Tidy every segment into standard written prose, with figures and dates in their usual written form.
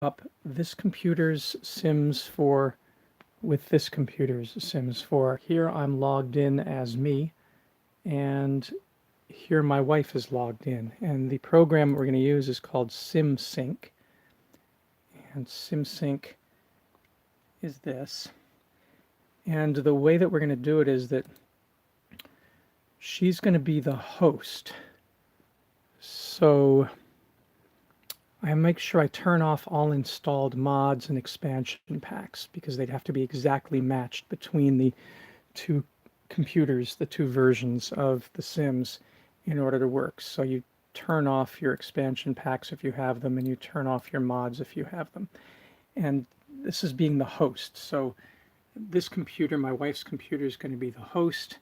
up this computer's Sims 4 with this computer's Sims 4. Here I'm logged in as me, and here my wife is logged in. And the program we're going to use is called SimSync. And SimSync is this. And the way that we're going to do it is that she's going to be the host. So I make sure I turn off all installed mods and expansion packs because they'd have to be exactly matched between the two computers, the two versions of The Sims, in order to work. So you turn off your expansion packs if you have them, and you turn off your mods if you have them. And this is being the host. So this computer, my wife's computer, is going to be the host.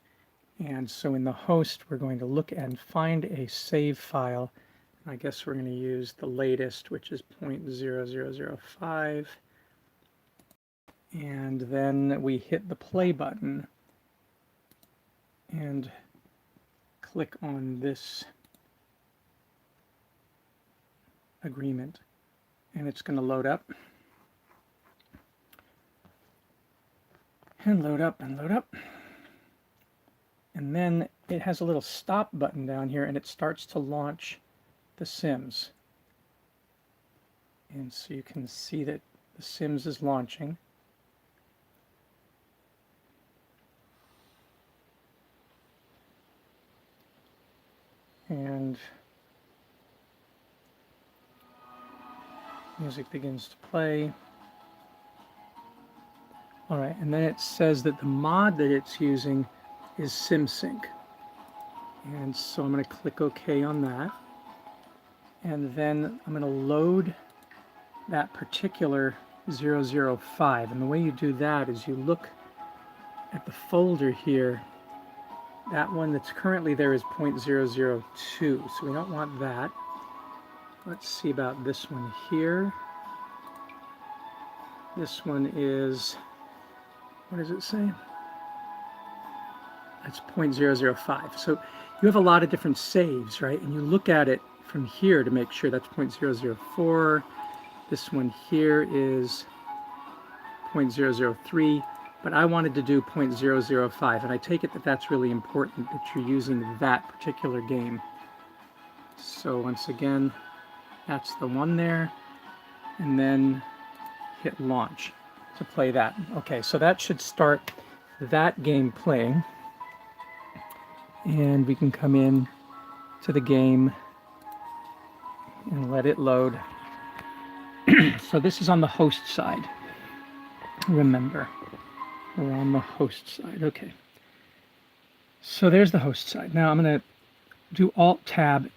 And so in the host, we're going to look and find a save file. I guess we're going to use the latest, which is 0.0005. And then we hit the play button and click on this agreement. And it's going to load up. And load up and load up. And then it has a little stop button down here, and it starts to launch The Sims. And so you can see that The Sims is launching. And music begins to play. All right, and then it says that the mod that it's using is SimSync. And so I'm going to click OK on that. And then I'm going to load that particular 005. And the way you do that is you look at the folder here. That one that's currently there is 0.002, so we don't want that. Let's see about this one here. This one is, what does it say? That's 0.005. So you have a lot of different saves, right? And you look at it from here to make sure that's 0.004. This one here is 0.003. But I wanted to do 0.005, and I take it that that's really important, that you're using that particular game. So once again, that's the one there, and then hit launch to play that. Okay, so that should start that game playing, and we can come in to the game and let it load. So this is on the host side, remember. We're on the host side. Okay. So there's the host side. Now I'm going to do Alt-Tab,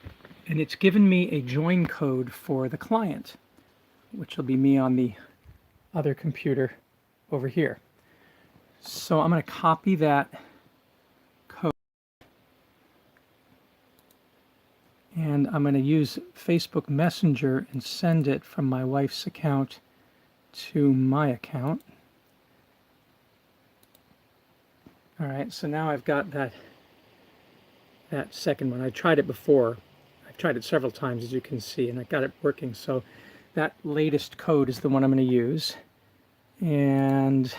and it's given me a join code for the client, which will be me on the other computer over here. So I'm going to copy that code, and I'm going to use Facebook Messenger and send it from my wife's account to my account. All right, so now I've got that second one. I tried it before. I've tried it several times, as you can see, and I got it working. So that latest code is the one I'm going to use. And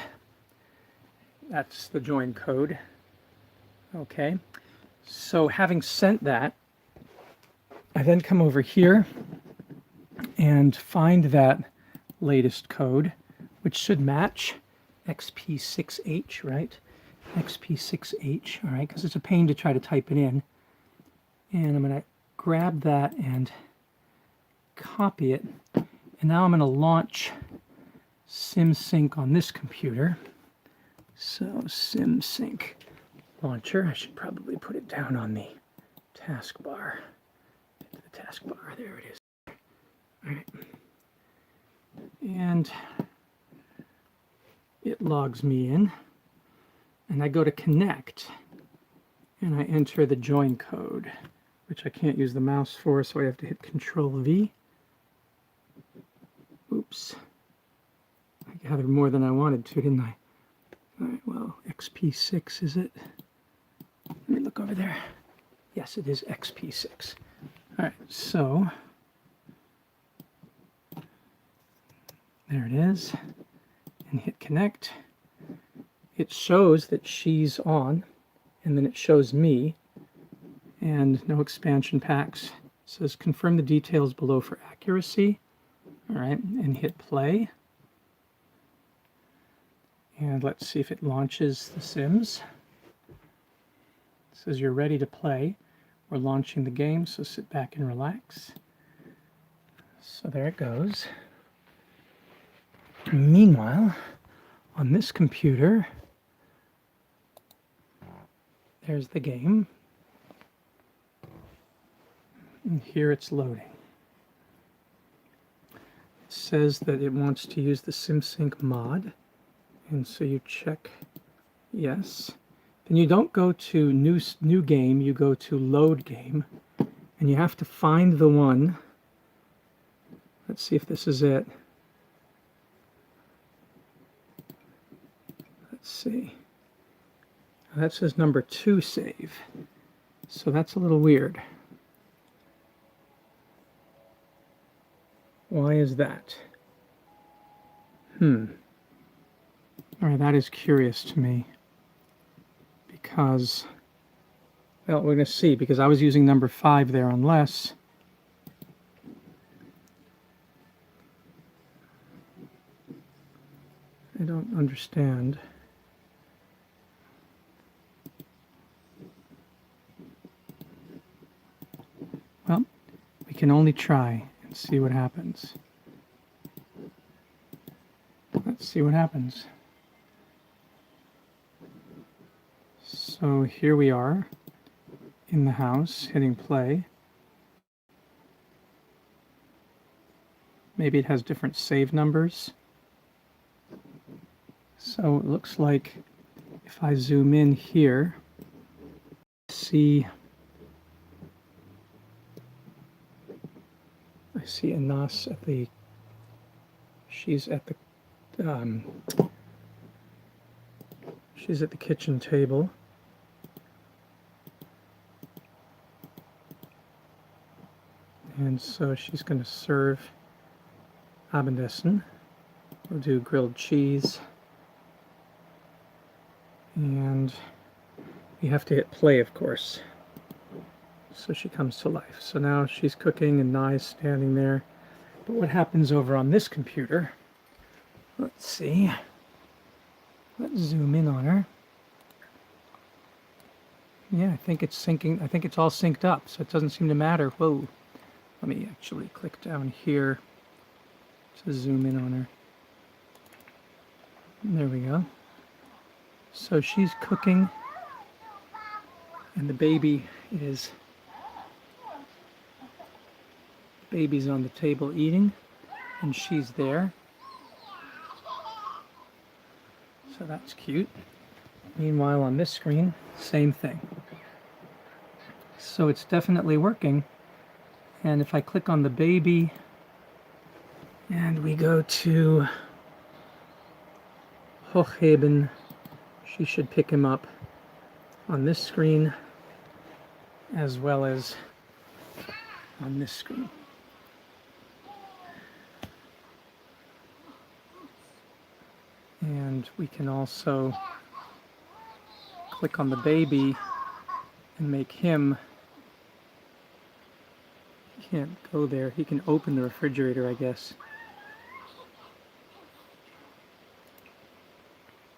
that's the join code. Okay, so having sent that, I then come over here and find that latest code, which should match XP6H, right? XP6H, all right, because it's a pain to try to type it in. And I'm going to grab that and copy it. And now I'm going to launch SimSync on this computer. So SimSync launcher, I should probably put it down on the taskbar. Get to the taskbar, there it is. All right. And it logs me in. And I go to connect, and I enter the join code, which I can't use the mouse for, so I have to hit Control-V. Oops. I gathered more than I wanted to, didn't I? All right, well, XP6, is it? Let me look over there. Yes, it is XP6. All right, so There it is. And hit connect. It shows that she's on, and then it shows me, and no expansion packs. It says confirm the details below for accuracy. All right, and hit play. And let's see if it launches The Sims. It says you're ready to play. We're launching the game, so sit back and relax. So there it goes. Meanwhile, on this computer, there's the game. And here it's loading. It says that it wants to use the SimSync mod. And so you check yes. Then you don't go to new game, you go to load game. And you have to find the one. Let's see if this is it. Let's see. That says number 2 save. So that's a little weird. Why is that? All right, that is curious to me. Because, well, we're going to see, because I was using number 5 there unless. I don't understand. Well, we can only try and see what happens. Let's see what happens. So here we are in the house, hitting play. Maybe it has different save numbers. So it looks like if I zoom in here, I see Anas at the, she's at the kitchen table. And so she's going to serve Abendessen. We'll do grilled cheese. And you have to hit play, of course. So she comes to life. So now she's cooking and Nai's standing there. But what happens over on this computer? Let's see. Let's zoom in on her. Yeah, I think it's syncing. I think it's all synced up, so it doesn't seem to matter. Whoa. Let me actually click down here to zoom in on her. There we go. So she's cooking, and the baby's on the table eating, and she's there. So that's cute. Meanwhile, on this screen, same thing. So it's definitely working. And if I click on the baby and we go to Hochheben, she should pick him up on this screen as well as on this screen. And we can also click on the baby and make him, he can't go there, he can open the refrigerator, I guess.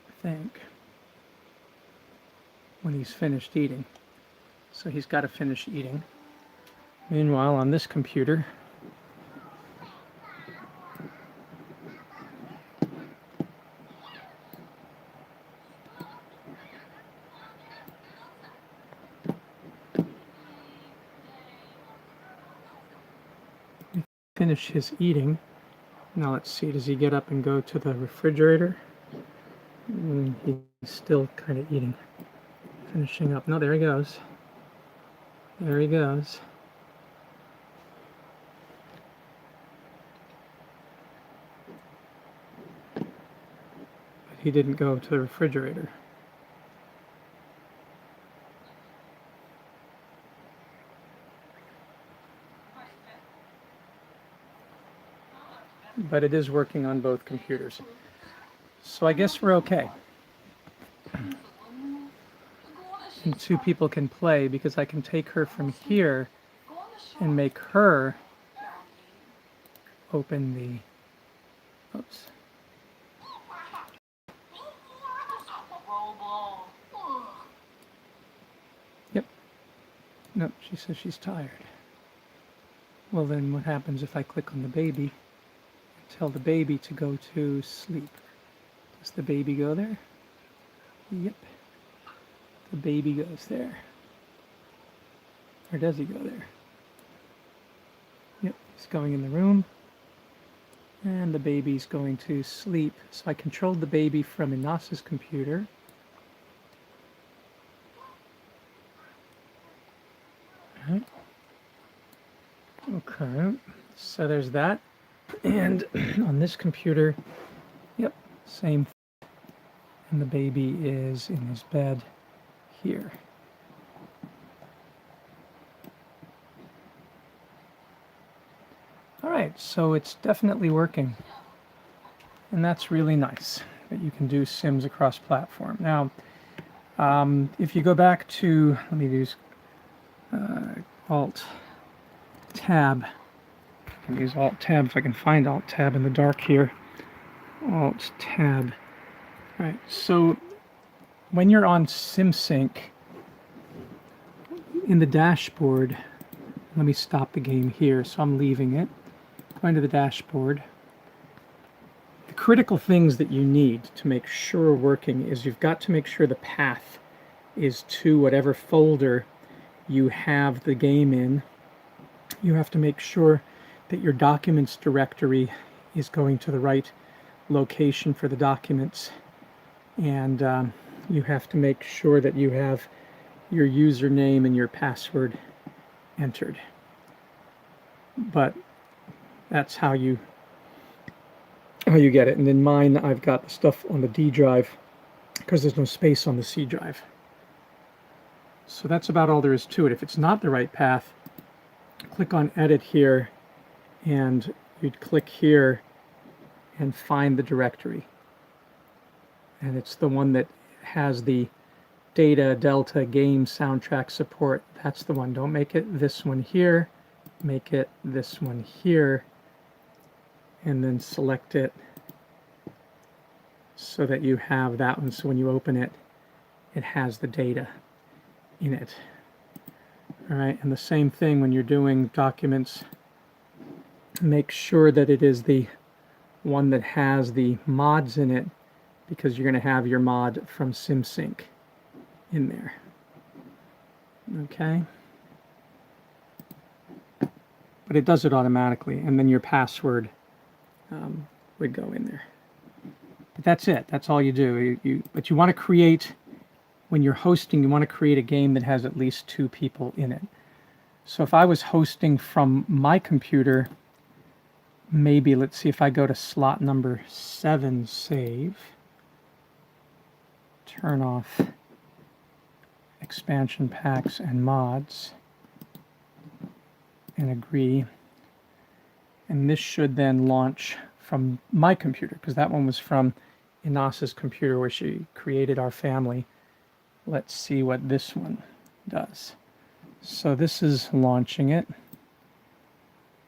I think. When he's finished eating. So he's got to finish eating. Meanwhile, on this computer, finish his eating. Now let's see, does he get up and go to the refrigerator? He's still kind of eating. Finishing up. No, there he goes. There he goes. But he didn't go to the refrigerator. but it is working on both computers. So I guess we're okay. And 2 people can play because I can take her from here and make her open the, oops. Yep. Nope, she says she's tired. Well, then what happens if I click on the baby and tell the baby to go to sleep? Does the baby go there? Yep. The baby goes there. Or does he go there? Yep, he's going in the room. And the baby's going to sleep. So I controlled the baby from Inas's computer. Right. Okay, so there's that. And on this computer, yep, same. And the baby is in his bed here. All right, so it's definitely working. And that's really nice that you can do Sims across platform. Now, if you go back to, let me use Alt-Tab. I can use Alt-Tab if I can find Alt-Tab in the dark here. Alt-Tab. All right, so when you're on SimSync, in the dashboard, let me stop the game here, so I'm leaving it. Going to the dashboard. The critical things that you need to make sure working is you've got to make sure the path is to whatever folder you have the game in. You have to make sure that your documents directory is going to the right location for the documents, and you have to make sure that you have your username and your password entered. But that's how you get it. And in mine, I've got the stuff on the D drive because there's no space on the C drive. So that's about all there is to it. If it's not the right path, click on Edit here, and you'd click here and find the directory. And it's the one that has the data, delta, game, soundtrack support. That's the one. Don't make it this one here. Make it this one here. And then select it so that you have that one. So when you open it, it has the data in it. All right, and the same thing when you're doing documents, make sure that it is the one that has the mods in it, because you're going to have your mod from SimSync in there. Okay? But it does it automatically, and then your password would go in there. But that's it. That's all you do. But you want to create, when you're hosting, you want to create a game that has at least 2 people in it. So if I was hosting from my computer, maybe, let's see if I go to slot number 7, save, turn off expansion packs and mods, and agree. And this should then launch from my computer, because that one was from Inas's computer where she created our family. Let's see what this one does. So this is launching it.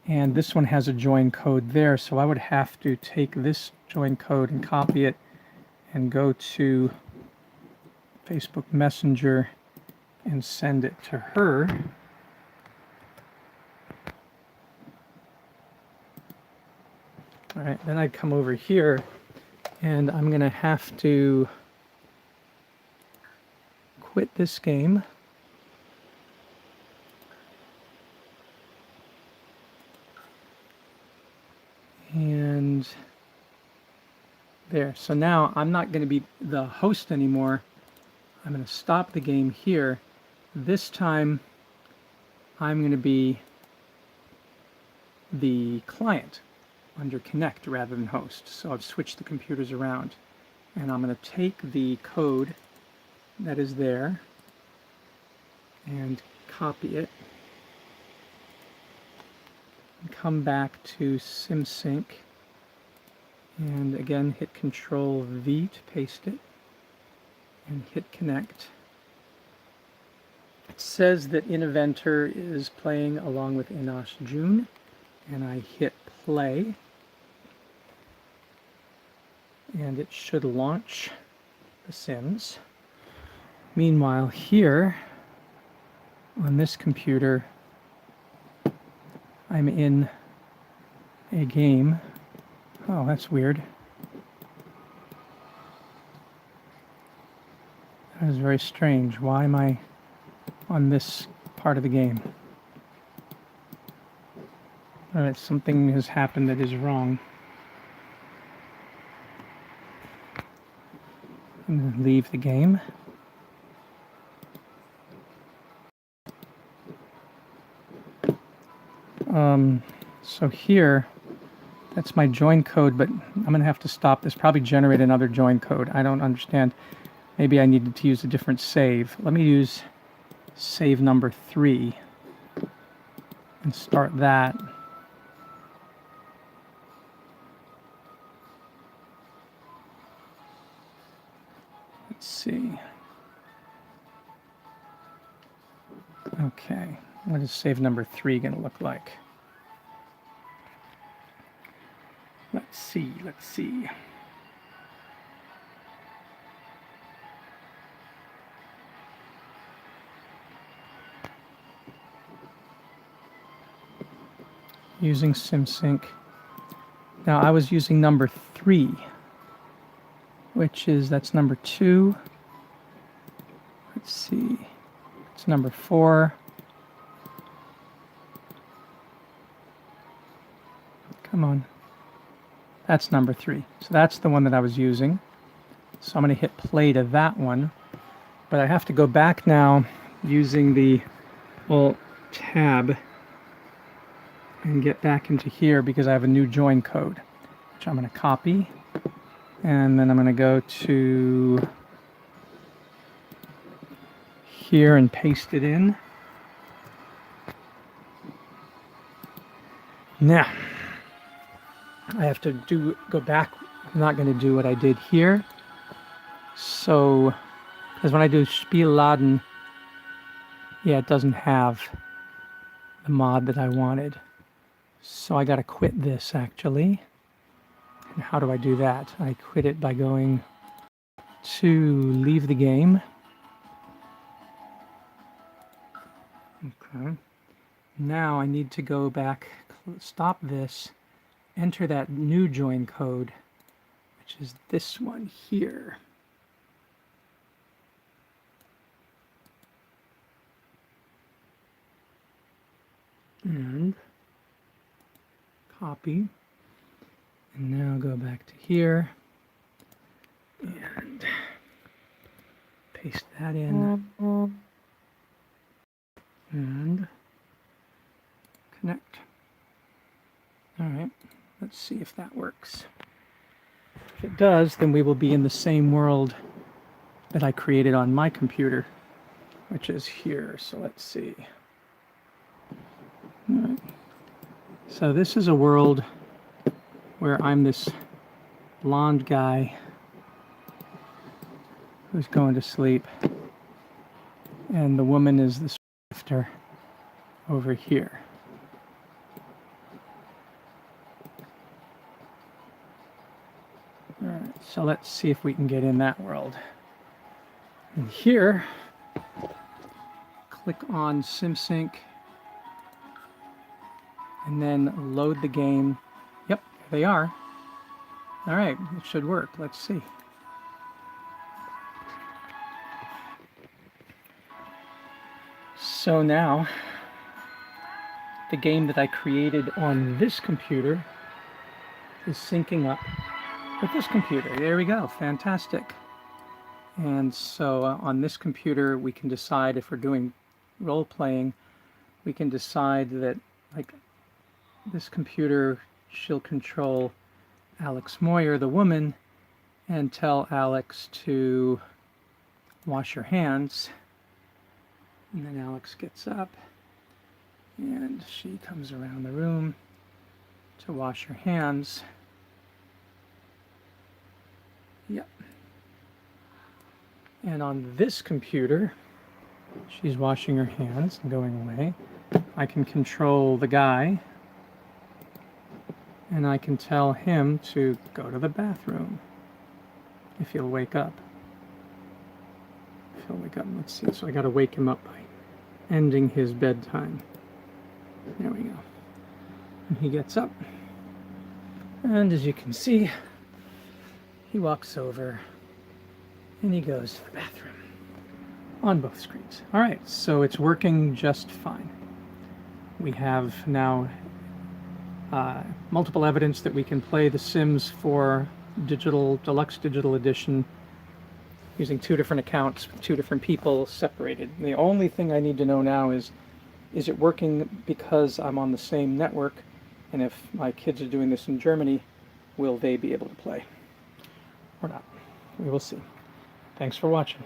And this one has a join code there, so I would have to take this join code and copy it and go to Facebook Messenger and send it to her. All right, then I'd come over here, and I'm going to have to quit this game. And there. So now I'm not going to be the host anymore. I'm going to stop the game here. This time I'm going to be the client under Connect rather than host. So I've switched the computers around. And I'm going to take the code that is there and copy it. And come back to SimSync. And again, hit Control V to paste it, and hit connect. It says that Inventor is playing along with Enosh June, and I hit play, and it should launch The Sims. Meanwhile, here on this computer, I'm in a game. Oh, that's weird. That is very strange. Why am I on this part of the game? Alright, something has happened that is wrong. I'm going to leave the game. So here, that's my join code, but I'm going to have to stop this, probably generate another join code. I don't understand. Maybe I needed to use a different save. Let me use save number 3 and start that. Let's see. Okay, what is save number 3 going to look like? Let's see. Using SimSync. Now I was using number 3, which is, that's number 2. Let's see, it's number 4. Come on. That's number 3. So that's the one that I was using. So I'm going to hit play to that one. But I have to go back now using the Alt Tab and get back into here because I have a new join code, which I'm going to copy. And then I'm going to go to here and paste it in. Now, I have to go back. I'm not going to do what I did here. So, because when I do Spielladen, yeah, it doesn't have the mod that I wanted. So I got to quit this actually. And how do I do that? I quit it by going to leave the game. Okay. Now I need to go back, stop this, enter that new join code, which is this one here. And copy. And now go back to here and paste that in. And connect. All right, let's see if that works. If it does, then we will be in the same world that I created on my computer, which is here. So let's see. All right. So this is a world where I'm this blonde guy who's going to sleep, and the woman is the swifter over here. All right, so let's see if we can get in that world. And here, click on SimSync, and then load the game. Yep, there they are. All right, it should work. Let's see. So now, the game that I created on this computer is syncing up with this computer. There we go, fantastic. And so on this computer, we can decide if we're doing role-playing, we can decide that, like, this computer, she'll control Alex Moyer, the woman, and tell Alex to wash her hands. And then Alex gets up and she comes around the room to wash her hands. Yep. And on this computer, she's washing her hands and going away. I can control the guy, and I can tell him to go to the bathroom if he'll wake up. If he'll wake up, let's see. So I got to wake him up by ending his bedtime. There we go. And he gets up, and as you can see, he walks over and he goes to the bathroom on both screens. All right, so it's working just fine. We have now multiple evidence that we can play The Sims 4 Deluxe Digital Edition using 2 different accounts, 2 different people, separated. And the only thing I need to know now is it working because I'm on the same network? And if my kids are doing this in Germany, will they be able to play or not? We will see. Thanks for watching.